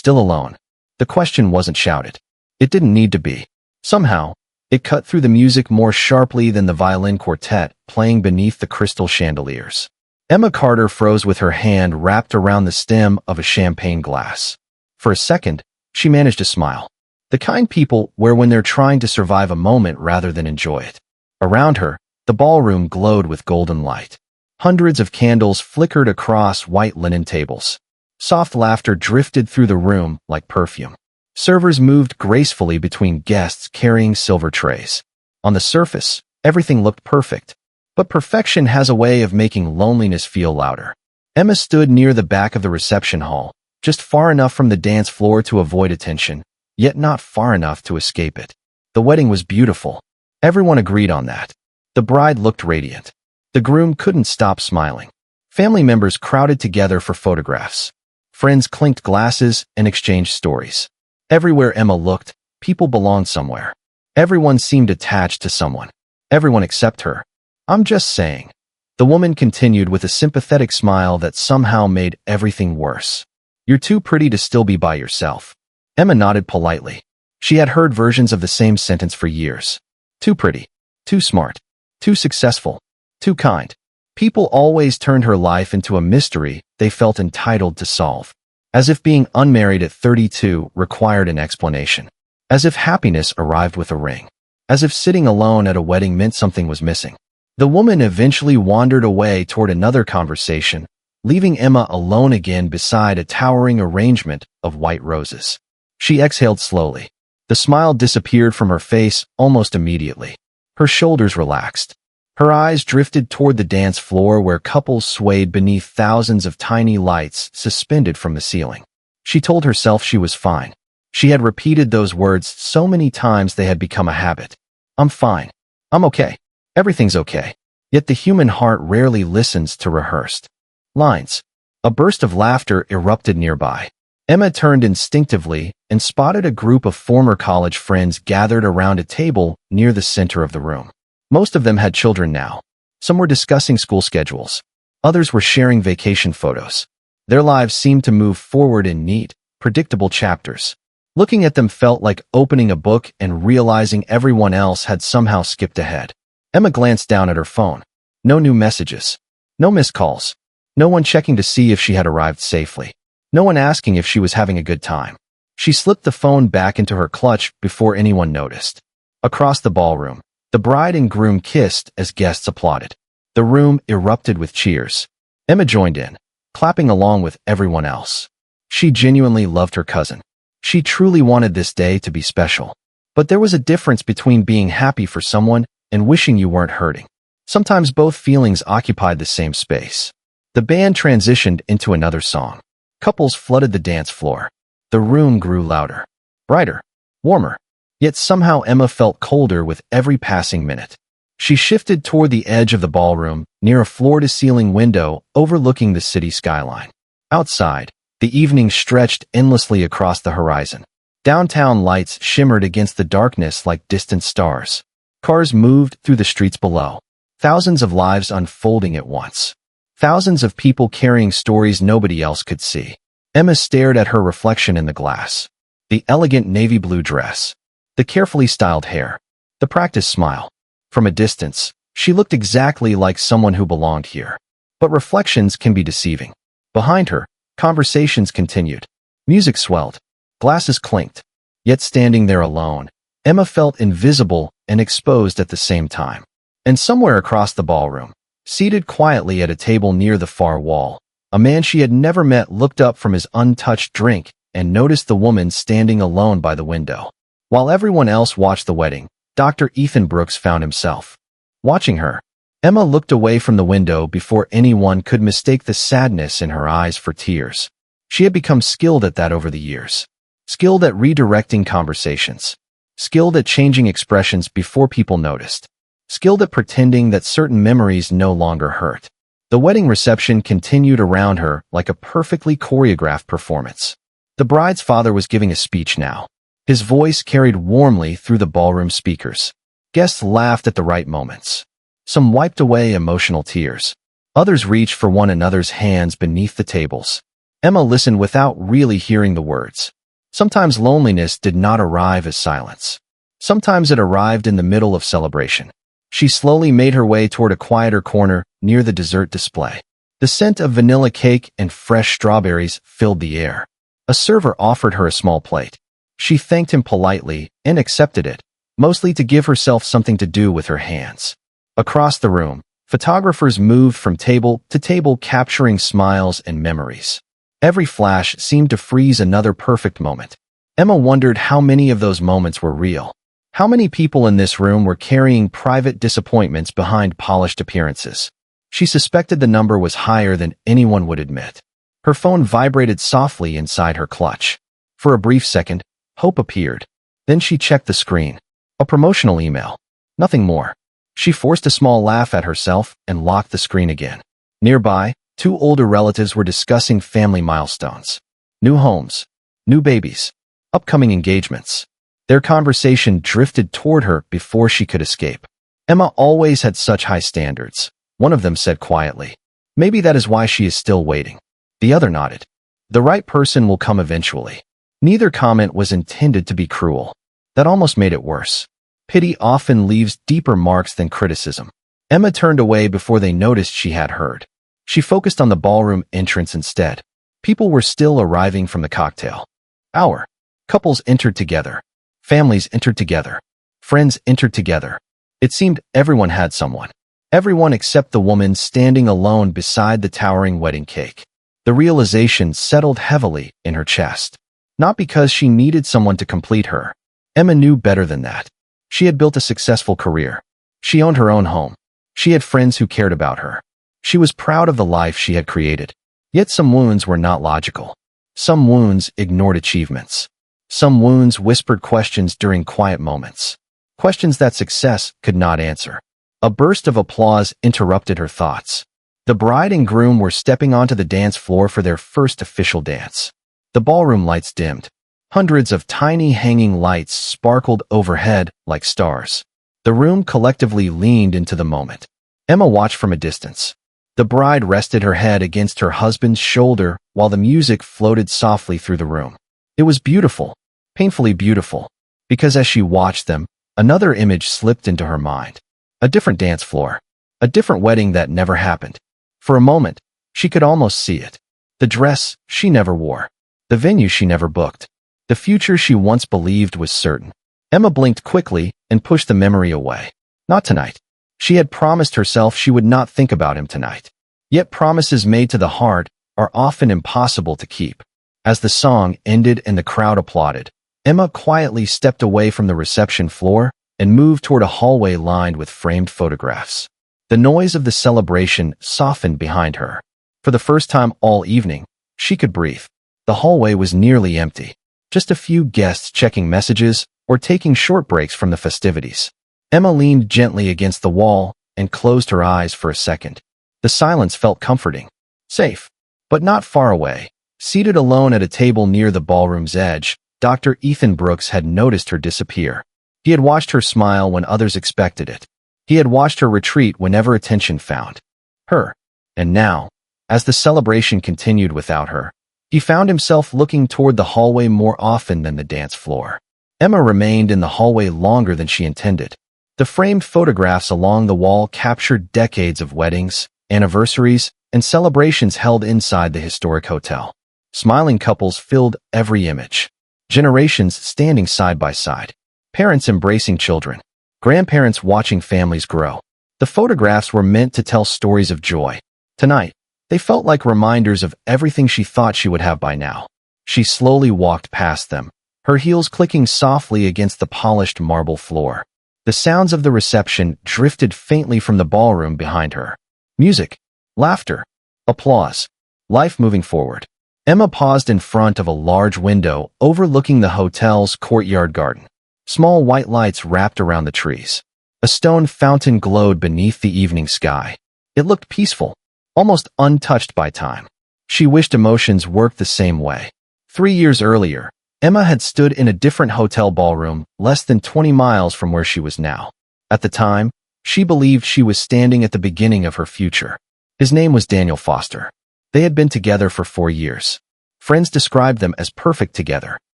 still alone. The question wasn't shouted. It didn't need to be. Somehow, it cut through the music more sharply than the violin quartet playing beneath the crystal chandeliers. Emma Carter froze with her hand wrapped around the stem of a champagne glass. For a second, she managed to smile. The kind people wear when they're trying to survive a moment rather than enjoy it. Around her, the ballroom glowed with golden light. Hundreds of candles flickered across white linen tables. Soft laughter drifted through the room like perfume. Servers moved gracefully between guests carrying silver trays. On the surface, everything looked perfect. But perfection has a way of making loneliness feel louder. Emma stood near the back of the reception hall, just far enough from the dance floor to avoid attention, yet not far enough to escape it. The wedding was beautiful. Everyone agreed on that. The bride looked radiant. The groom couldn't stop smiling. Family members crowded together for photographs. Friends clinked glasses and exchanged stories. Everywhere Emma looked, people belonged somewhere. Everyone seemed attached to someone. Everyone except her. I'm just saying. The woman continued with a sympathetic smile that somehow made everything worse. You're too pretty to still be by yourself. Emma nodded politely. She had heard versions of the same sentence for years. Too pretty. Too smart. Too successful. Too kind. People always turned her life into a mystery they felt entitled to solve. As if being unmarried at 32 required an explanation. As if happiness arrived with a ring. As if sitting alone at a wedding meant something was missing. The woman eventually wandered away toward another conversation, leaving Emma alone again beside a towering arrangement of white roses. She exhaled slowly. The smile disappeared from her face almost immediately. Her shoulders relaxed. Her eyes drifted toward the dance floor where couples swayed beneath thousands of tiny lights suspended from the ceiling. She told herself she was fine. She had repeated those words so many times they had become a habit. I'm fine. I'm okay. Everything's okay. Yet the human heart rarely listens to rehearsed lines. A burst of laughter erupted nearby. Emma turned instinctively and spotted a group of former college friends gathered around a table near the center of the room. Most of them had children now. Some were discussing school schedules. Others were sharing vacation photos. Their lives seemed to move forward in neat, predictable chapters. Looking at them felt like opening a book and realizing everyone else had somehow skipped ahead. Emma glanced down at her phone. No new messages. No missed calls. No one checking to see if she had arrived safely. No one asking if she was having a good time. She slipped the phone back into her clutch before anyone noticed. Across the ballroom, the bride and groom kissed as guests applauded. The room erupted with cheers. Emma joined in, clapping along with everyone else. She genuinely loved her cousin. She truly wanted this day to be special. But there was a difference between being happy for someone and wishing you weren't hurting. Sometimes both feelings occupied the same space. The band transitioned into another song. Couples flooded the dance floor. The room grew louder, brighter, warmer. Yet somehow Emma felt colder with every passing minute. She shifted toward the edge of the ballroom, near a floor-to-ceiling window overlooking the city skyline. Outside, the evening stretched endlessly across the horizon. Downtown lights shimmered against the darkness like distant stars. Cars moved through the streets below. Thousands of lives unfolding at once. Thousands of people carrying stories nobody else could see. Emma stared at her reflection in the glass. The elegant navy blue dress. The carefully styled hair. The practiced smile. From a distance, she looked exactly like someone who belonged here. But reflections can be deceiving. Behind her, conversations continued. Music swelled. Glasses clinked. Yet standing there alone, Emma felt invisible and exposed at the same time. And somewhere across the ballroom, seated quietly at a table near the far wall, a man she had never met looked up from his untouched drink and noticed the woman standing alone by the window. While everyone else watched the wedding, Dr. Ethan Brooks found himself watching her. Emma looked away from the window before anyone could mistake the sadness in her eyes for tears. She had become skilled at that over the years. Skilled at redirecting conversations. Skilled at changing expressions before people noticed. Skilled at pretending that certain memories no longer hurt. The wedding reception continued around her like a perfectly choreographed performance. The bride's father was giving a speech now. His voice carried warmly through the ballroom speakers. Guests laughed at the right moments. Some wiped away emotional tears. Others reached for one another's hands beneath the tables. Emma listened without really hearing the words. Sometimes loneliness did not arrive as silence. Sometimes it arrived in the middle of celebration. She slowly made her way toward a quieter corner near the dessert display. The scent of vanilla cake and fresh strawberries filled the air. A server offered her a small plate. She thanked him politely and accepted it, mostly to give herself something to do with her hands. Across the room, photographers moved from table to table capturing smiles and memories. Every flash seemed to freeze another perfect moment. Emma wondered how many of those moments were real. How many people in this room were carrying private disappointments behind polished appearances? She suspected the number was higher than anyone would admit. Her phone vibrated softly inside her clutch. For a brief second, hope appeared. Then she checked the screen. A promotional email. Nothing more. She forced a small laugh at herself and locked the screen again. Nearby, two older relatives were discussing family milestones. New homes. New babies. Upcoming engagements. Their conversation drifted toward her before she could escape. Emma always had such high standards. One of them said quietly, "Maybe that is why she is still waiting." The other nodded. "The right person will come eventually." Neither comment was intended to be cruel. That almost made it worse. Pity often leaves deeper marks than criticism. Emma turned away before they noticed she had heard. She focused on the ballroom entrance instead. People were still arriving from the cocktail hour. Couples entered together. Families entered together. Friends entered together. It seemed everyone had someone. Everyone except the woman standing alone beside the towering wedding cake. The realization settled heavily in her chest. Not because she needed someone to complete her. Emma knew better than that. She had built a successful career. She owned her own home. She had friends who cared about her. She was proud of the life she had created. Yet some wounds were not logical. Some wounds ignored achievements. Some wounds whispered questions during quiet moments. Questions that success could not answer. A burst of applause interrupted her thoughts. The bride and groom were stepping onto the dance floor for their first official dance. The ballroom lights dimmed. Hundreds of tiny hanging lights sparkled overhead like stars. The room collectively leaned into the moment. Emma watched from a distance. The bride rested her head against her husband's shoulder while the music floated softly through the room. It was beautiful. Painfully beautiful, because as she watched them, another image slipped into her mind. A different dance floor. A different wedding that never happened. For a moment, she could almost see it. The dress she never wore. The venue she never booked. The future she once believed was certain. Emma blinked quickly and pushed the memory away. Not tonight. She had promised herself she would not think about him tonight. Yet promises made to the heart are often impossible to keep. As the song ended and the crowd applauded, Emma quietly stepped away from the reception floor and moved toward a hallway lined with framed photographs. The noise of the celebration softened behind her. For the first time all evening, she could breathe. The hallway was nearly empty. Just a few guests checking messages or taking short breaks from the festivities. Emma leaned gently against the wall and closed her eyes for a second. The silence felt comforting. Safe, but not far away. Seated alone at a table near the ballroom's edge, Dr. Ethan Brooks had noticed her disappear. He had watched her smile when others expected it. He had watched her retreat whenever attention found her. And now, as the celebration continued without her, he found himself looking toward the hallway more often than the dance floor. Emma remained in the hallway longer than she intended. The framed photographs along the wall captured decades of weddings, anniversaries, and celebrations held inside the historic hotel. Smiling couples filled every image. Generations standing side by side. Parents embracing children. Grandparents watching families grow. The photographs were meant to tell stories of joy. Tonight, they felt like reminders of everything she thought she would have by now. She slowly walked past them, her heels clicking softly against the polished marble floor. The sounds of the reception drifted faintly from the ballroom behind her. Music, laughter, applause, life moving forward. Emma paused in front of a large window overlooking the hotel's courtyard garden. Small white lights wrapped around the trees. A stone fountain glowed beneath the evening sky. It looked peaceful, almost untouched by time. She wished emotions worked the same way. 3 years earlier, Emma had stood in a different hotel ballroom less than 20 miles from where she was now. At the time, she believed she was standing at the beginning of her future. His name was Daniel Foster. They had been together for 4 years. Friends described them as perfect together.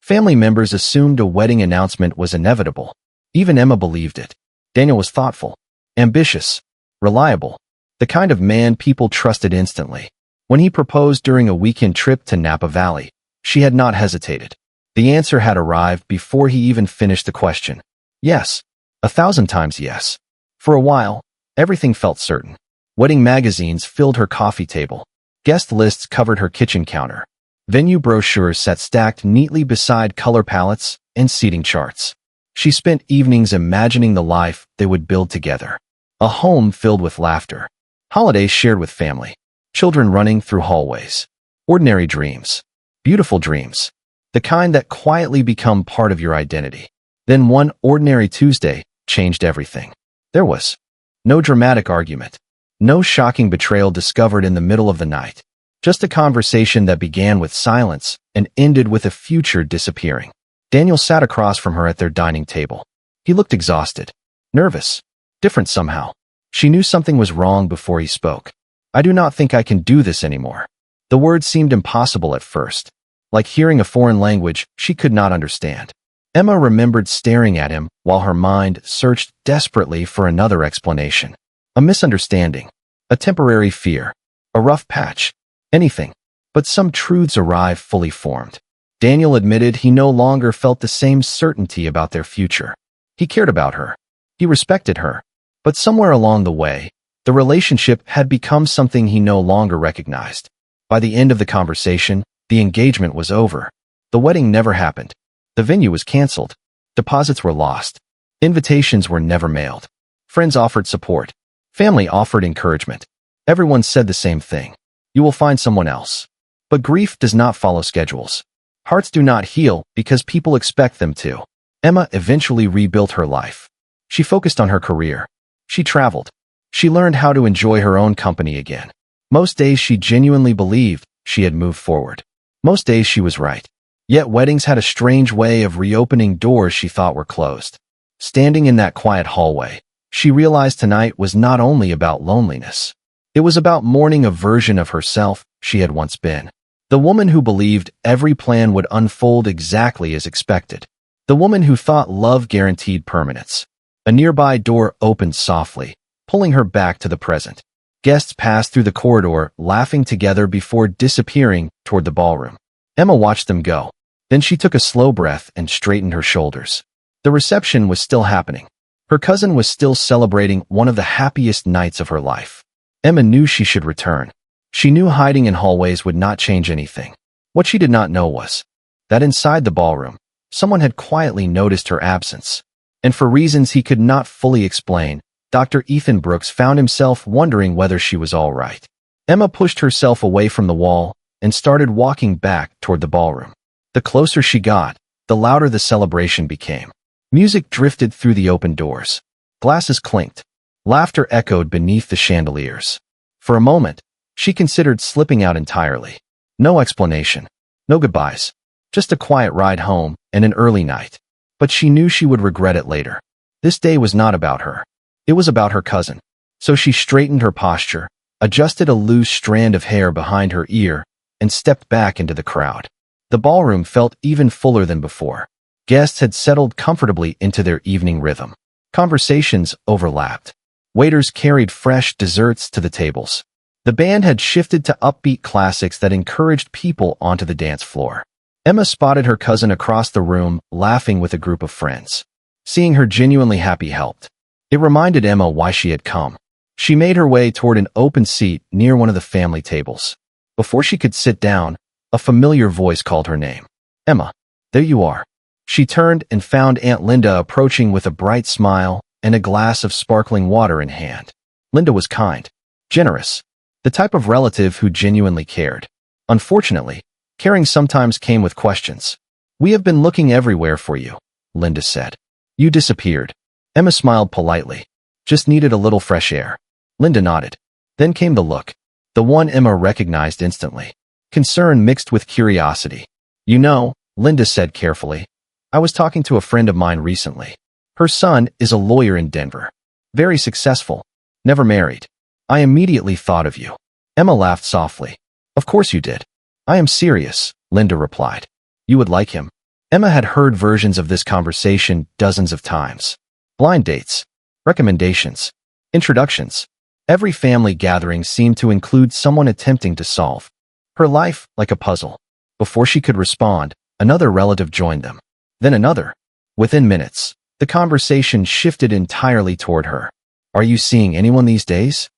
Family members assumed a wedding announcement was inevitable. Even Emma believed it. Daniel was thoughtful, ambitious, reliable, the kind of man people trusted instantly. When he proposed during a weekend trip to Napa Valley, she had not hesitated. The answer had arrived before he even finished the question. Yes. 1,000 times yes. For a while, everything felt certain. Wedding magazines filled her coffee table. Guest lists covered her kitchen counter. Venue brochures sat stacked neatly beside color palettes and seating charts. She spent evenings imagining the life they would build together. A home filled with laughter. Holidays shared with family. Children running through hallways. Ordinary dreams. Beautiful dreams. The kind that quietly become part of your identity. Then one ordinary Tuesday changed everything. There was no dramatic argument. No shocking betrayal discovered in the middle of the night. Just a conversation that began with silence and ended with a future disappearing. Daniel sat across from her at their dining table. He looked exhausted, nervous, different somehow. She knew something was wrong before he spoke. I do not think I can do this anymore. The words seemed impossible at first, like hearing a foreign language she could not understand. Emma remembered staring at him while her mind searched desperately for another explanation. A misunderstanding, a temporary fear, a rough patch, anything. But some truths arrived fully formed. Daniel admitted he no longer felt the same certainty about their future. He cared about her. He respected her. But somewhere along the way, the relationship had become something he no longer recognized. By the end of the conversation, the engagement was over. The wedding never happened. The venue was canceled. Deposits were lost. Invitations were never mailed. Friends offered support. Family offered encouragement. Everyone said the same thing. You will find someone else. But grief does not follow schedules. Hearts do not heal because people expect them to. Emma eventually rebuilt her life. She focused on her career. She traveled. She learned how to enjoy her own company again. Most days she genuinely believed she had moved forward. Most days she was right. Yet weddings had a strange way of reopening doors she thought were closed. Standing in that quiet hallway, she realized tonight was not only about loneliness. It was about mourning a version of herself she had once been. The woman who believed every plan would unfold exactly as expected. The woman who thought love guaranteed permanence. A nearby door opened softly, pulling her back to the present. Guests passed through the corridor, laughing together before disappearing toward the ballroom. Emma watched them go. Then she took a slow breath and straightened her shoulders. The reception was still happening. Her cousin was still celebrating one of the happiest nights of her life. Emma knew she should return. She knew hiding in hallways would not change anything. What she did not know was that inside the ballroom, someone had quietly noticed her absence. And for reasons he could not fully explain, Dr. Ethan Brooks found himself wondering whether she was all right. Emma pushed herself away from the wall and started walking back toward the ballroom. The closer she got, the louder the celebration became. Music drifted through the open doors. Glasses clinked. Laughter echoed beneath the chandeliers. For a moment, she considered slipping out entirely. No explanation. No goodbyes. Just a quiet ride home and an early night. But she knew she would regret it later. This day was not about her. It was about her cousin. So she straightened her posture, adjusted a loose strand of hair behind her ear, and stepped back into the crowd. The ballroom felt even fuller than before. Guests had settled comfortably into their evening rhythm. Conversations overlapped. Waiters carried fresh desserts to the tables. The band had shifted to upbeat classics that encouraged people onto the dance floor. Emma spotted her cousin across the room, laughing with a group of friends. Seeing her genuinely happy helped. It reminded Emma why she had come. She made her way toward an open seat near one of the family tables. Before she could sit down, a familiar voice called her name. Emma, there you are. She turned and found Aunt Linda approaching with a bright smile and a glass of sparkling water in hand. Linda was kind, generous, the type of relative who genuinely cared. Unfortunately, caring sometimes came with questions. We have been looking everywhere for you, Linda said. You disappeared. Emma smiled politely. Just needed a little fresh air. Linda nodded. Then came the look. The one Emma recognized instantly. Concern mixed with curiosity. You know, Linda said carefully, I was talking to a friend of mine recently. Her son is a lawyer in Denver. Very successful. Never married. I immediately thought of you. Emma laughed softly. Of course you did. I am serious, Linda replied. You would like him? Emma had heard versions of this conversation dozens of times. Blind dates, recommendations, introductions. Every family gathering seemed to include someone attempting to solve her life like a puzzle. Before she could respond, another relative joined them. Then another. Within minutes, the conversation shifted entirely toward her. Are you seeing anyone these days?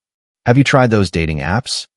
Have you tried those dating apps?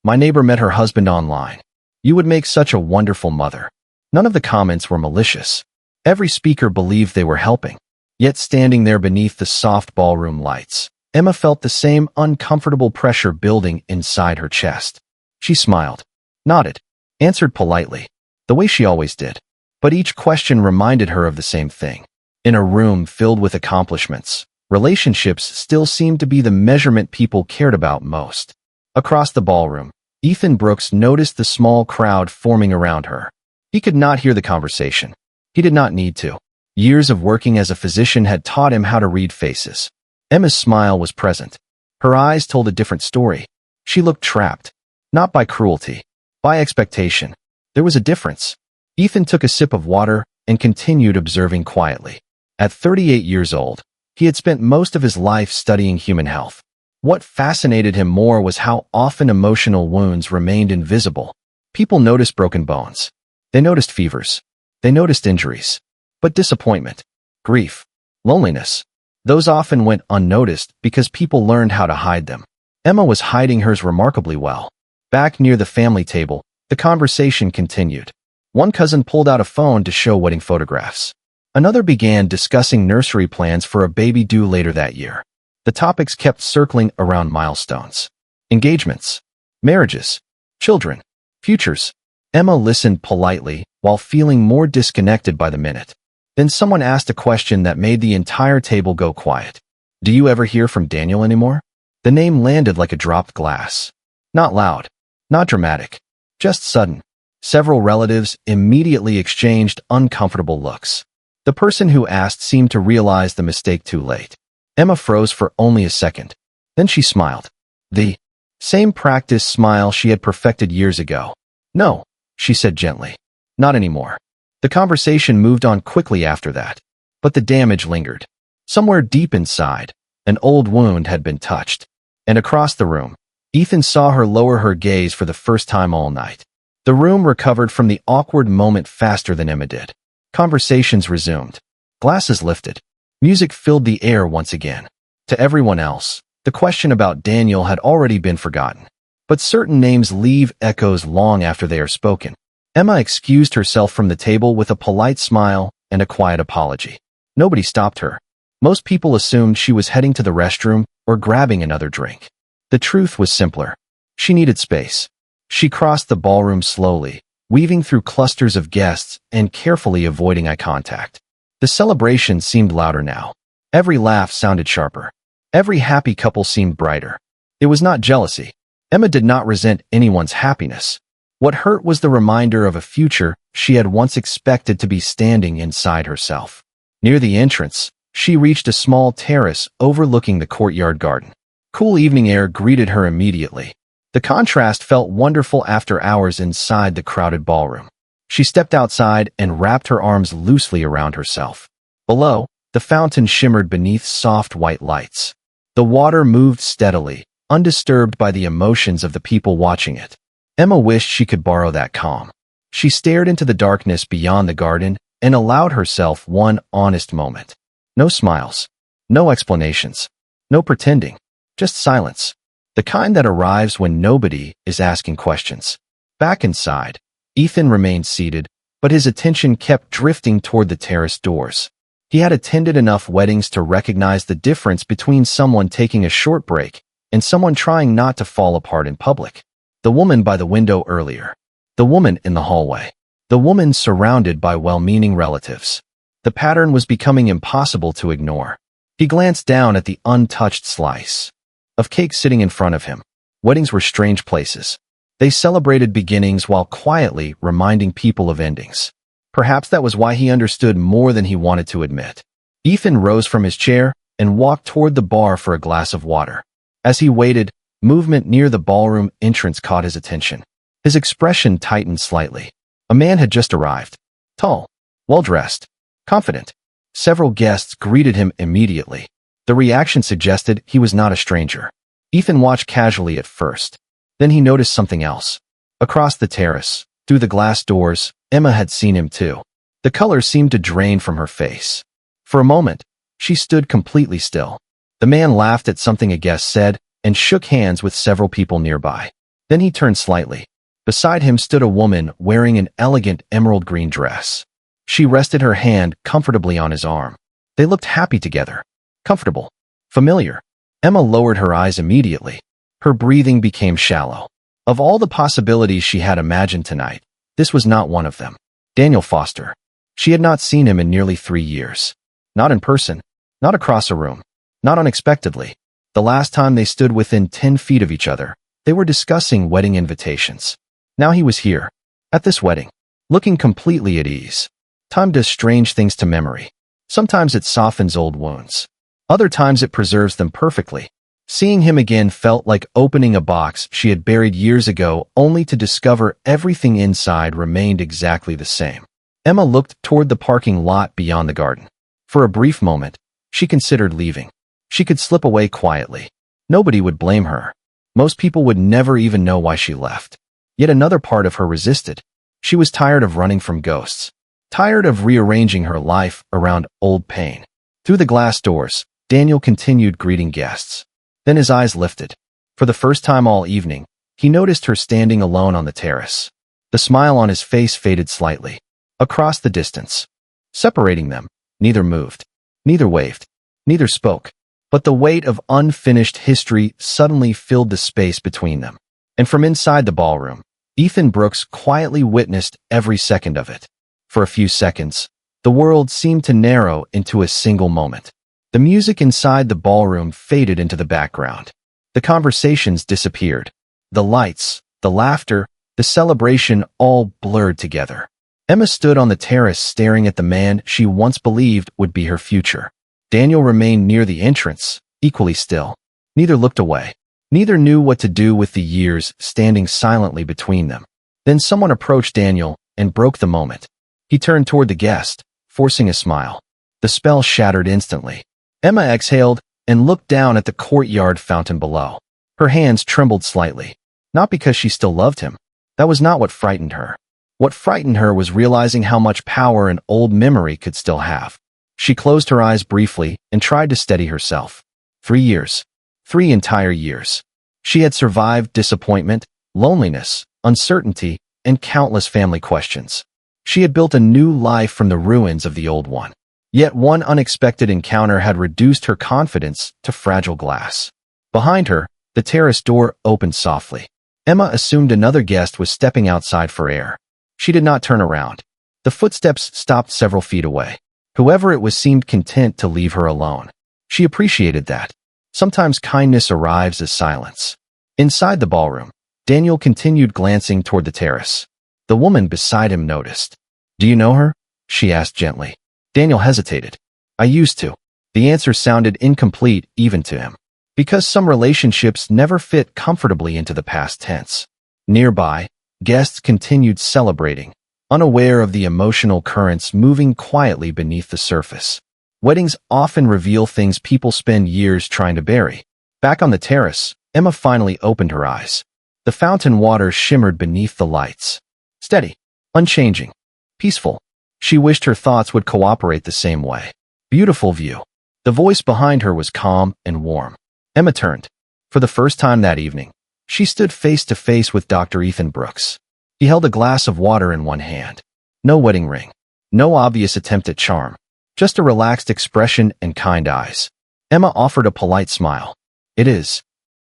My neighbor met her husband online. You would make such a wonderful mother. None of the comments were malicious. Every speaker believed they were helping. Yet standing there beneath the soft ballroom lights, Emma felt the same uncomfortable pressure building inside her chest. She smiled, nodded, answered politely, the way she always did. But each question reminded her of the same thing. In a room filled with accomplishments, relationships still seemed to be the measurement people cared about most. Across the ballroom, Ethan Brooks noticed the small crowd forming around her. He could not hear the conversation. He did not need to. Years of working as a physician had taught him how to read faces. Emma's smile was present. Her eyes told a different story. She looked trapped. Not by cruelty. By expectation. There was a difference. Ethan took a sip of water and continued observing quietly. At 38 years old, he had spent most of his life studying human health. What fascinated him more was how often emotional wounds remained invisible. People noticed broken bones. They noticed fevers. They noticed injuries. But disappointment, grief, loneliness, those often went unnoticed because people learned how to hide them. Emma was hiding hers remarkably well. Back near the family table, the conversation continued. One cousin pulled out a phone to show wedding photographs. Another began discussing nursery plans for a baby due later that year. The topics kept circling around milestones. Engagements, marriages, children, futures. Emma listened politely while feeling more disconnected by the minute. Then someone asked a question that made the entire table go quiet. Do you ever hear from Daniel anymore? The name landed like a dropped glass. Not loud, not dramatic, just sudden. Several relatives immediately exchanged uncomfortable looks. The person who asked seemed to realize the mistake too late. Emma froze for only a second. Then she smiled. The same practiced smile she had perfected years ago. No, she said gently. Not anymore. The conversation moved on quickly after that. But the damage lingered. Somewhere deep inside, an old wound had been touched. And across the room, Ethan saw her lower her gaze for the first time all night. The room recovered from the awkward moment faster than Emma did. Conversations resumed. Glasses lifted. Music filled the air once again. To everyone else, the question about Daniel had already been forgotten. But certain names leave echoes long after they are spoken. Emma excused herself from the table with a polite smile and a quiet apology. Nobody stopped her. Most people assumed she was heading to the restroom or grabbing another drink. The truth was simpler. She needed space. She crossed the ballroom slowly, weaving through clusters of guests and carefully avoiding eye contact. The celebration seemed louder now. Every laugh sounded sharper. Every happy couple seemed brighter. It was not jealousy. Emma did not resent anyone's happiness. What hurt was the reminder of a future she had once expected to be standing inside herself. Near the entrance, she reached a small terrace overlooking the courtyard garden. Cool evening air greeted her immediately. The contrast felt wonderful after hours inside the crowded ballroom. She stepped outside and wrapped her arms loosely around herself. Below, the fountain shimmered beneath soft white lights. The water moved steadily, undisturbed by the emotions of the people watching it. Emma wished she could borrow that calm. She stared into the darkness beyond the garden and allowed herself one honest moment. No smiles, no explanations, no pretending, just silence. The kind that arrives when nobody is asking questions. Back inside, Ethan remained seated, but his attention kept drifting toward the terrace doors. He had attended enough weddings to recognize the difference between someone taking a short break and someone trying not to fall apart in public. The woman by the window earlier. The woman in the hallway. The woman surrounded by well-meaning relatives. The pattern was becoming impossible to ignore. He glanced down at the untouched slice of cake sitting in front of him. Weddings were strange places. They celebrated beginnings while quietly reminding people of endings. Perhaps that was why he understood more than he wanted to admit. Ethan rose from his chair and walked toward the bar for a glass of water. As he waited, movement near the ballroom entrance caught his attention. His expression tightened slightly. A man had just arrived. Tall, well-dressed, confident. Several guests greeted him immediately. The reaction suggested he was not a stranger. Ethan watched casually at first. Then he noticed something else. Across the terrace, through the glass doors, Emma had seen him too. The color seemed to drain from her face. For a moment, she stood completely still. The man laughed at something a guest said and shook hands with several people nearby. Then he turned slightly. Beside him stood a woman wearing an elegant emerald green dress. She rested her hand comfortably on his arm. They looked happy together. Comfortable. Familiar. Emma lowered her eyes immediately. Her breathing became shallow. Of all the possibilities she had imagined tonight, this was not one of them. Daniel Foster. She had not seen him in nearly 3 years. Not in person. Not across a room. Not unexpectedly. The last time they stood within 10 feet of each other, they were discussing wedding invitations. Now he was here, at this wedding, looking completely at ease. Time does strange things to memory. Sometimes it softens old wounds. Other times it preserves them perfectly. Seeing him again felt like opening a box she had buried years ago, only to discover everything inside remained exactly the same. Emma looked toward the parking lot beyond the garden. For a brief moment, she considered leaving. She could slip away quietly. Nobody would blame her. Most people would never even know why she left. Yet another part of her resisted. She was tired of running from ghosts. Tired of rearranging her life around old pain. Through the glass doors, Daniel continued greeting guests. Then his eyes lifted. For the first time all evening, he noticed her standing alone on the terrace. The smile on his face faded slightly. Across the distance. Separating them, neither moved. Neither waved. Neither spoke. But the weight of unfinished history suddenly filled the space between them. And from inside the ballroom, Ethan Brooks quietly witnessed every second of it. For a few seconds, the world seemed to narrow into a single moment. The music inside the ballroom faded into the background. The conversations disappeared. The lights, the laughter, the celebration all blurred together. Emma stood on the terrace staring at the man she once believed would be her future. Daniel remained near the entrance, equally still. Neither looked away. Neither knew what to do with the years standing silently between them. Then someone approached Daniel and broke the moment. He turned toward the guest, forcing a smile. The spell shattered instantly. Emma exhaled and looked down at the courtyard fountain below. Her hands trembled slightly. Not because she still loved him. That was not what frightened her. What frightened her was realizing how much power an old memory could still have. She closed her eyes briefly and tried to steady herself. 3 years. 3 entire years. She had survived disappointment, loneliness, uncertainty, and countless family questions. She had built a new life from the ruins of the old one. Yet one unexpected encounter had reduced her confidence to fragile glass. Behind her, the terrace door opened softly. Emma assumed another guest was stepping outside for air. She did not turn around. The footsteps stopped several feet away. Whoever it was seemed content to leave her alone. She appreciated that. Sometimes kindness arrives as silence. Inside the ballroom, Daniel continued glancing toward the terrace. The woman beside him noticed. "Do you know her?" she asked gently. Daniel hesitated. "I used to." The answer sounded incomplete even to him. Because some relationships never fit comfortably into the past tense. Nearby, guests continued celebrating, unaware of the emotional currents moving quietly beneath the surface. Weddings often reveal things people spend years trying to bury. Back on the terrace, Emma finally opened her eyes. The fountain water shimmered beneath the lights. Steady, unchanging, peaceful. She wished her thoughts would cooperate the same way. Beautiful view. The voice behind her was calm and warm. Emma turned. For the first time that evening, she stood face to face with Dr. Ethan Brooks. He held a glass of water in one hand. No wedding ring. No obvious attempt at charm. Just a relaxed expression and kind eyes. Emma offered a polite smile. "It is."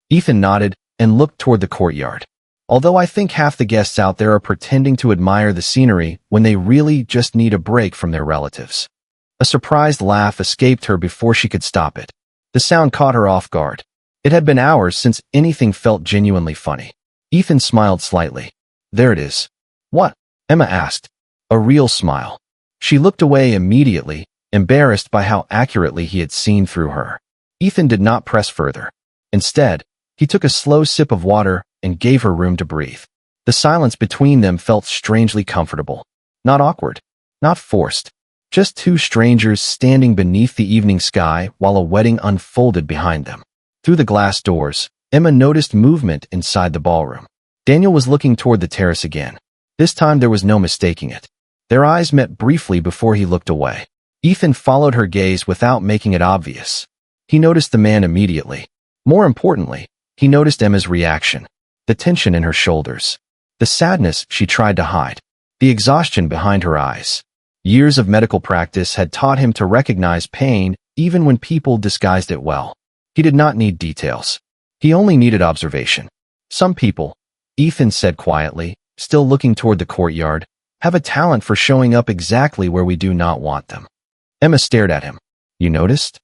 Ethan nodded and looked toward the courtyard. "Although I think half the guests out there are pretending to admire the scenery when they really just need a break from their relatives." A surprised laugh escaped her before she could stop it. The sound caught her off guard. It had been hours since anything felt genuinely funny. Ethan smiled slightly. "There it is." "What?" Emma asked. A real smile. She looked away immediately, embarrassed by how accurately he had seen through her. Ethan did not press further. Instead, he took a slow sip of water and gave her room to breathe. The silence between them felt strangely comfortable. Not awkward, not forced. Just two strangers standing beneath the evening sky while a wedding unfolded behind them. Through the glass doors, Emma noticed movement inside the ballroom. Daniel was looking toward the terrace again. This time there was no mistaking it. Their eyes met briefly before he looked away. Ethan followed her gaze without making it obvious. He noticed the man immediately. More importantly, he noticed Emma's reaction, the tension in her shoulders, the sadness she tried to hide, the exhaustion behind her eyes. Years of medical practice had taught him to recognize pain even when people disguised it well. He did not need details. He only needed observation. Some people, Ethan said quietly, still looking toward the courtyard, have a talent for showing up exactly where we do not want them. Emma stared at him. You noticed?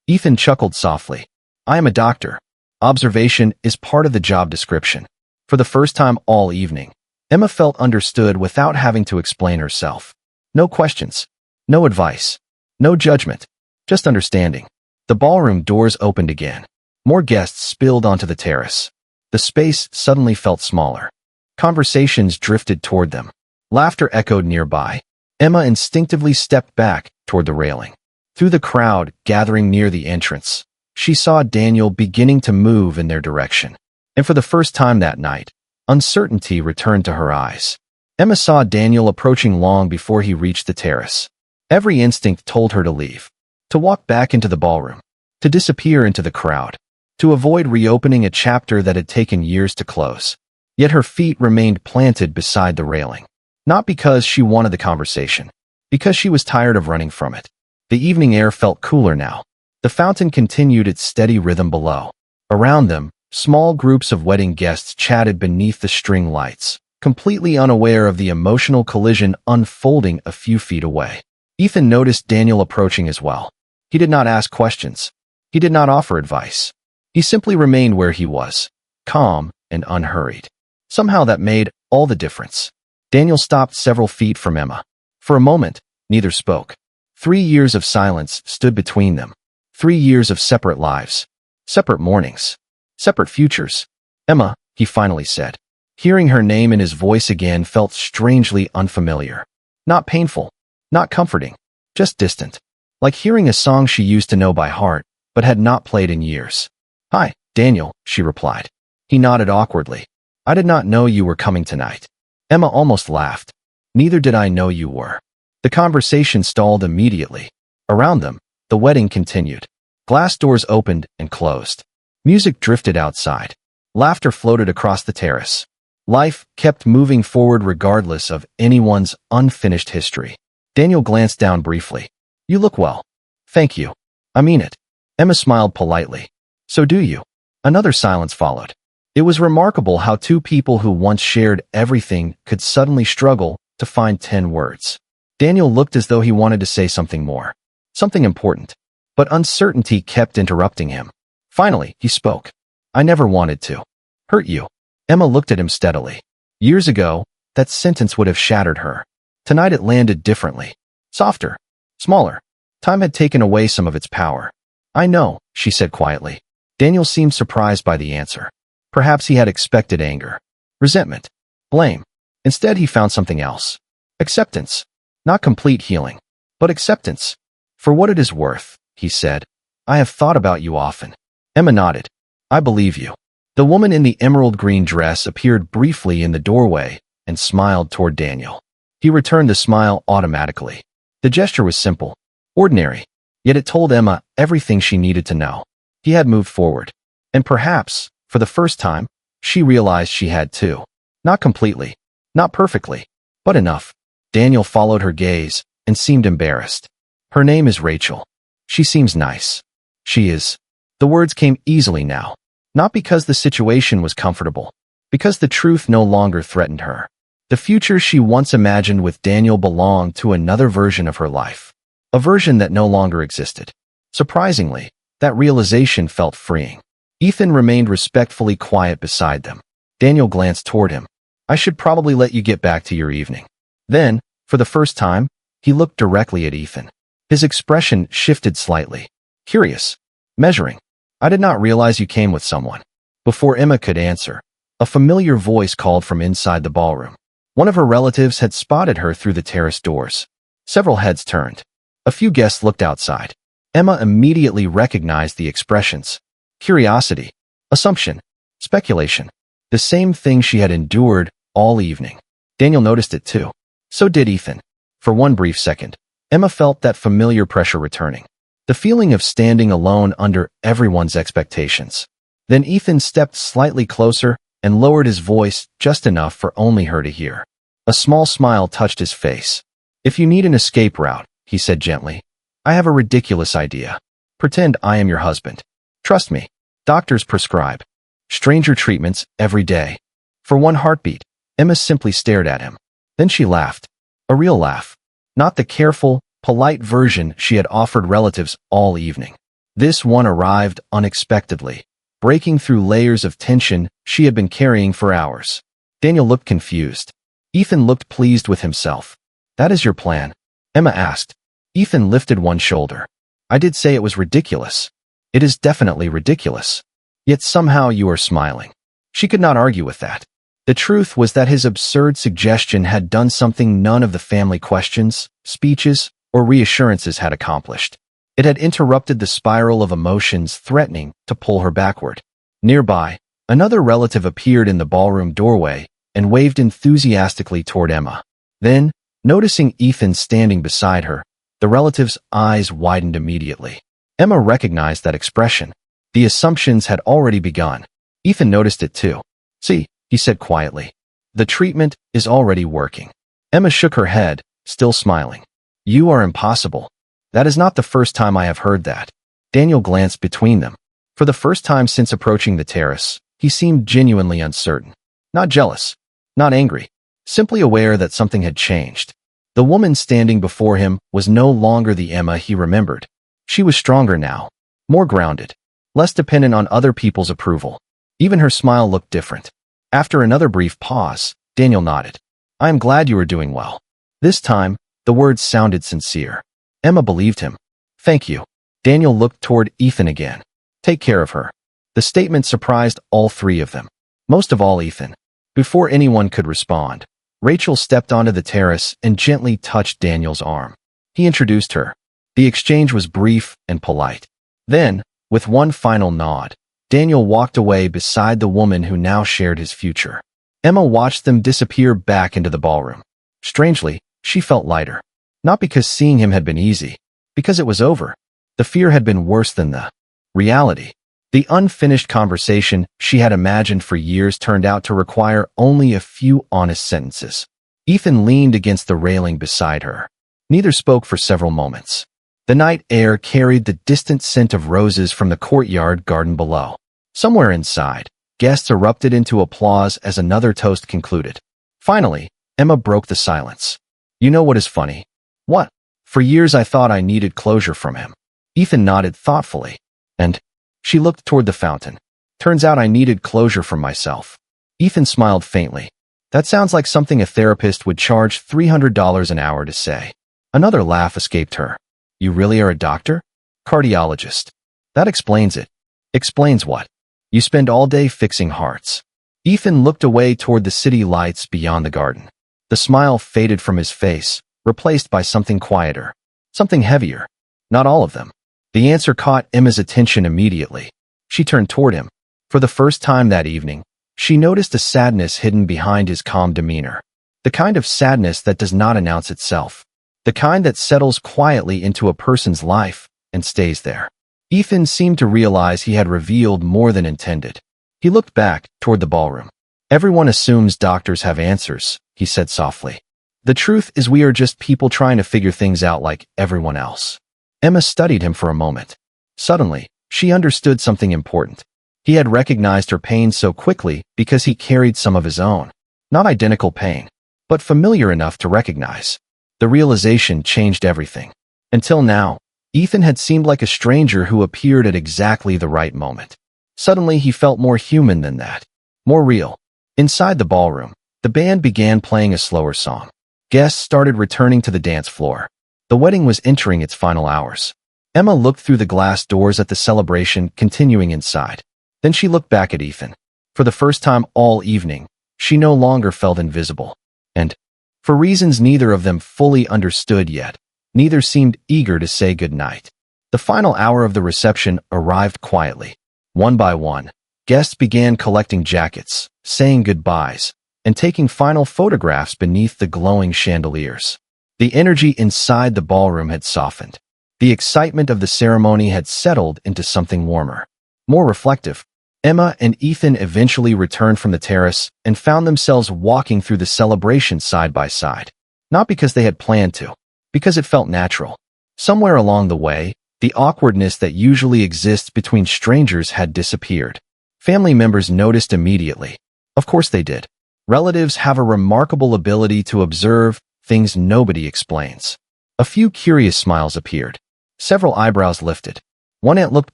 Ethan chuckled softly. I am a doctor. Observation is part of the job description. For the first time all evening, Emma felt understood without having to explain herself. No questions, no advice, no judgment, just understanding. The ballroom doors opened again. More guests spilled onto the terrace. The space suddenly felt smaller. Conversations drifted toward them. Laughter echoed nearby. Emma instinctively stepped back toward the railing. Through the crowd gathering near the entrance, she saw Daniel beginning to move in their direction. And for the first time that night, uncertainty returned to her eyes. Emma saw Daniel approaching long before he reached the terrace. Every instinct told her to leave, to walk back into the ballroom, to disappear into the crowd, to avoid reopening a chapter that had taken years to close. Yet her feet remained planted beside the railing. Not because she wanted the conversation, because she was tired of running from it. The evening air felt cooler now. The fountain continued its steady rhythm below. Around them, small groups of wedding guests chatted beneath the string lights, completely unaware of the emotional collision unfolding a few feet away. Ethan noticed Daniel approaching as well. He did not ask questions. He did not offer advice. He simply remained where he was, calm and unhurried. Somehow that made all the difference. Daniel stopped several feet from Emma. For a moment, neither spoke. 3 years of silence stood between them. 3 years of separate lives, separate mornings, separate futures. Emma, he finally said. Hearing her name in his voice again felt strangely unfamiliar. Not painful, not comforting, just distant. Like hearing a song she used to know by heart, but had not played in years. Hi, Daniel, she replied. He nodded awkwardly. I did not know you were coming tonight. Emma almost laughed. Neither did I know you were. The conversation stalled immediately. Around them, the wedding continued. Glass doors opened and closed. Music drifted outside. Laughter floated across the terrace. Life kept moving forward regardless of anyone's unfinished history. Daniel glanced down briefly. You look well. Thank you. I mean it. Emma smiled politely. So do you. Another silence followed. It was remarkable how two people who once shared everything could suddenly struggle to find 10 words. Daniel looked as though he wanted to say something more. Something important. But uncertainty kept interrupting him. Finally, he spoke. I never wanted to hurt you. Emma looked at him steadily. Years ago, that sentence would have shattered her. Tonight it landed differently. Softer. Smaller. Time had taken away some of its power. I know, she said quietly. Daniel seemed surprised by the answer. Perhaps he had expected anger, resentment, blame. Instead, he found something else. Acceptance. Not complete healing, but acceptance. For what it is worth, he said. I have thought about you often. Emma nodded. I believe you. The woman in the emerald green dress appeared briefly in the doorway and smiled toward Daniel. He returned the smile automatically. The gesture was simple, ordinary, yet it told Emma everything she needed to know. He had moved forward. And perhaps, for the first time, she realized she had too. Not completely, not perfectly, but enough. Daniel followed her gaze and seemed embarrassed. Her name is Rachel. She seems nice. She is. The words came easily now. Not because the situation was comfortable, because the truth no longer threatened her. The future she once imagined with Daniel belonged to another version of her life. A version that no longer existed. Surprisingly, that realization felt freeing. Ethan remained respectfully quiet beside them. Daniel glanced toward him. I should probably let you get back to your evening. Then, for the first time, he looked directly at Ethan. His expression shifted slightly. Curious. Measuring. I did not realize you came with someone. Before Emma could answer, A familiar voice called from inside the ballroom. One of her relatives had spotted her through the terrace doors. Several heads turned. A few guests looked outside. Emma immediately recognized the expressions. Curiosity, assumption, speculation. The same thing she had endured all evening. Daniel noticed it too. So did Ethan. For one brief second, Emma felt that familiar pressure returning. The feeling of standing alone under everyone's expectations. Then Ethan stepped slightly closer and lowered his voice just enough for only her to hear. A small smile touched his face. "If you need an escape route," he said gently, "I have a ridiculous idea. Pretend I am your husband. Trust me, doctors prescribe stranger treatments every day." For one heartbeat, Emma simply stared at him. Then she laughed. A real laugh. Not the careful, polite version she had offered relatives all evening. This one arrived unexpectedly, breaking through layers of tension she had been carrying for hours. Daniel looked confused. Ethan looked pleased with himself. "That is your plan?" Emma asked. Ethan lifted one shoulder. "I did say it was ridiculous. It is definitely ridiculous. Yet somehow you are smiling." She could not argue with that. The truth was that his absurd suggestion had done something none of the family questions, speeches, or reassurances had accomplished. It had interrupted the spiral of emotions threatening to pull her backward. Nearby, another relative appeared in the ballroom doorway and waved enthusiastically toward Emma. Then, noticing Ethan standing beside her, the relative's eyes widened immediately. Emma recognized that expression. The assumptions had already begun. Ethan noticed it too. "See," he said quietly. "The treatment is already working." Emma shook her head, still smiling. "You are impossible. That is not the first time I have heard that." Daniel glanced between them. For the first time since approaching the terrace, he seemed genuinely uncertain. Not jealous, not angry, simply aware that something had changed. The woman standing before him was no longer the Emma he remembered. She was stronger now, more grounded, less dependent on other people's approval. Even her smile looked different. After another brief pause, Daniel nodded. "I am glad you are doing well." This time, the words sounded sincere. Emma believed him. "Thank you." Daniel looked toward Ethan again. "Take care of her." The statement surprised all three of them. Most of all Ethan. Before anyone could respond, Rachel stepped onto the terrace and gently touched Daniel's arm. He introduced her. The exchange was brief and polite. Then, with one final nod, Daniel walked away beside the woman who now shared his future. Emma watched them disappear back into the ballroom. Strangely, she felt lighter. Not because seeing him had been easy, because it was over. The fear had been worse than the reality. The unfinished conversation she had imagined for years turned out to require only a few honest sentences. Ethan leaned against the railing beside her. Neither spoke for several moments. The night air carried the distant scent of roses from the courtyard garden below. Somewhere inside, guests erupted into applause as another toast concluded. Finally, Emma broke the silence. "You know what is funny?" "What?" "For years I thought I needed closure from him." Ethan nodded thoughtfully. "And?" She looked toward the fountain. "Turns out I needed closure from myself." Ethan smiled faintly. "That sounds like something a therapist would charge $300 an hour to say." Another laugh escaped her. "You really are a doctor?" "Cardiologist." "That explains it." "Explains what?" "You spend all day fixing hearts." Ethan looked away toward the city lights beyond the garden. The smile faded from his face, replaced by something quieter, something heavier. Not all of them. The answer caught Emma's attention immediately. She turned toward him. For the first time that evening, she noticed a sadness hidden behind his calm demeanor. The kind of sadness that does not announce itself. The kind that settles quietly into a person's life and stays there. Ethan seemed to realize he had revealed more than intended. He looked back toward the ballroom. "Everyone assumes doctors have answers," he said softly. "The truth is we are just people trying to figure things out like everyone else." Emma studied him for a moment. Suddenly, she understood something important. He had recognized her pain so quickly because he carried some of his own. Not identical pain, but familiar enough to recognize. The realization changed everything. Until now, Ethan had seemed like a stranger who appeared at exactly the right moment. Suddenly, he felt more human than that. More real. Inside the ballroom, the band began playing a slower song. Guests started returning to the dance floor. The wedding was entering its final hours. Emma looked through the glass doors at the celebration continuing inside. Then she looked back at Ethan. For the first time all evening, she no longer felt invisible. And, for reasons neither of them fully understood yet, neither seemed eager to say goodnight. The final hour of the reception arrived quietly. One by one, guests began collecting jackets, saying goodbyes, and taking final photographs beneath the glowing chandeliers. The energy inside the ballroom had softened. The excitement of the ceremony had settled into something warmer, more reflective. Emma and Ethan eventually returned from the terrace and found themselves walking through the celebration side by side. Not because they had planned to, because it felt natural. Somewhere along the way, the awkwardness that usually exists between strangers had disappeared. Family members noticed immediately. Of course they did. Relatives have a remarkable ability to observe things nobody explains. A few curious smiles appeared. Several eyebrows lifted. One aunt looked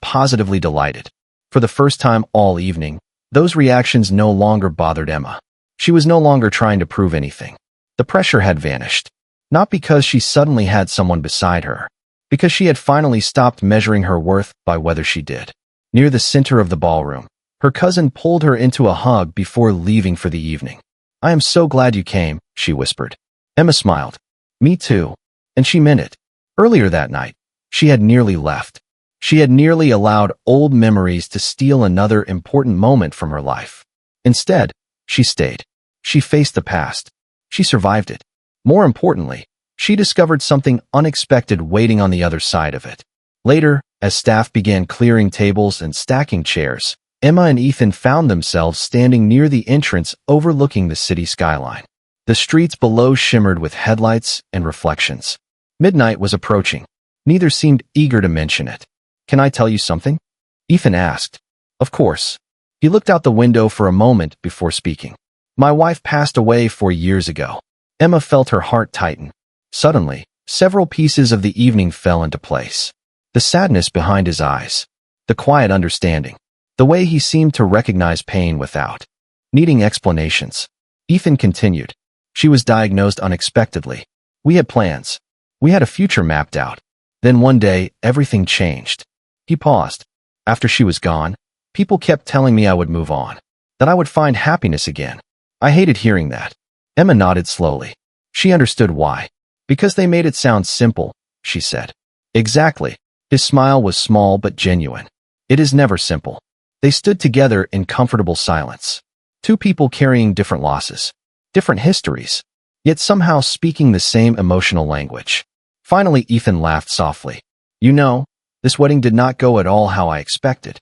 positively delighted. For the first time all evening, those reactions no longer bothered Emma. She was no longer trying to prove anything. The pressure had vanished. Not because she suddenly had someone beside her, because she had finally stopped measuring her worth by whether she did. Near the center of the ballroom, her cousin pulled her into a hug before leaving for the evening. "I am so glad you came," she whispered. Emma smiled. "Me too." And she meant it. Earlier that night, she had nearly left. She had nearly allowed old memories to steal another important moment from her life. Instead, she stayed. She faced the past. She survived it. More importantly, she discovered something unexpected waiting on the other side of it. Later, as staff began clearing tables and stacking chairs, Emma and Ethan found themselves standing near the entrance overlooking the city skyline. The streets below shimmered with headlights and reflections. Midnight was approaching. Neither seemed eager to mention it. "Can I tell you something?" Ethan asked. "Of course." He looked out the window for a moment before speaking. "My wife passed away 4 years ago." Emma felt her heart tighten. Suddenly, several pieces of the evening fell into place. The sadness behind his eyes. The quiet understanding. The way he seemed to recognize pain without needing explanations. Ethan continued. "She was diagnosed unexpectedly. We had plans. We had a future mapped out. Then one day, everything changed." He paused. "After she was gone, people kept telling me I would move on, that I would find happiness again. I hated hearing that." Emma nodded slowly. She understood why. "Because they made it sound simple," she said. "Exactly." His smile was small but genuine. "It is never simple." They stood together in comfortable silence. Two people carrying different losses, different histories, yet somehow speaking the same emotional language. Finally, Ethan laughed softly. "You know, this wedding did not go at all how I expected."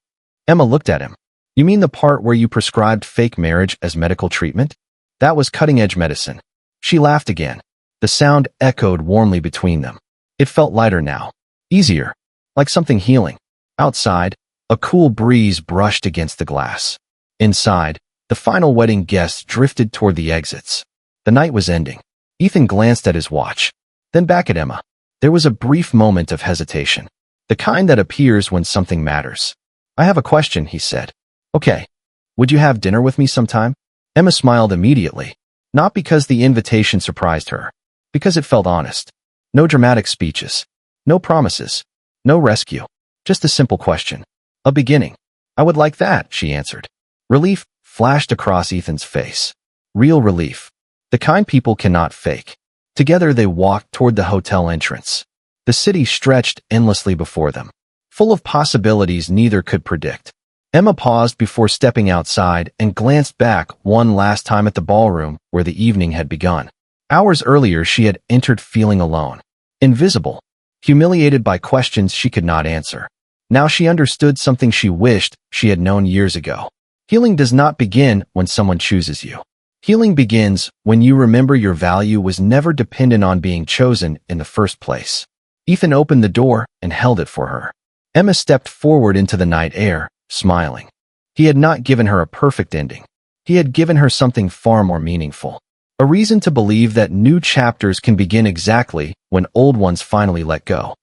Emma looked at him. "You mean the part where you prescribed fake marriage as medical treatment? That was cutting-edge medicine." She laughed again. The sound echoed warmly between them. It felt lighter now. Easier. Like something healing. Outside, a cool breeze brushed against the glass. Inside, the final wedding guests drifted toward the exits. The night was ending. Ethan glanced at his watch, then back at Emma. There was a brief moment of hesitation. The kind that appears when something matters. "I have a question," he said. "Okay. Would you have dinner with me sometime?" Emma smiled immediately. Not because the invitation surprised her. Because it felt honest. No dramatic speeches. No promises. No rescue. Just a simple question. A beginning. "I would like that," she answered. Relief flashed across Ethan's face. Real relief. The kind people cannot fake. Together they walked toward the hotel entrance. The city stretched endlessly before them, full of possibilities neither could predict. Emma paused before stepping outside and glanced back one last time at the ballroom where the evening had begun. Hours earlier she had entered feeling alone, invisible, humiliated by questions she could not answer. Now she understood something she wished she had known years ago. Healing does not begin when someone chooses you. Healing begins when you remember your value was never dependent on being chosen in the first place. Ethan opened the door and held it for her. Emma stepped forward into the night air, smiling. He had not given her a perfect ending. He had given her something far more meaningful. A reason to believe that new chapters can begin exactly when old ones finally let go.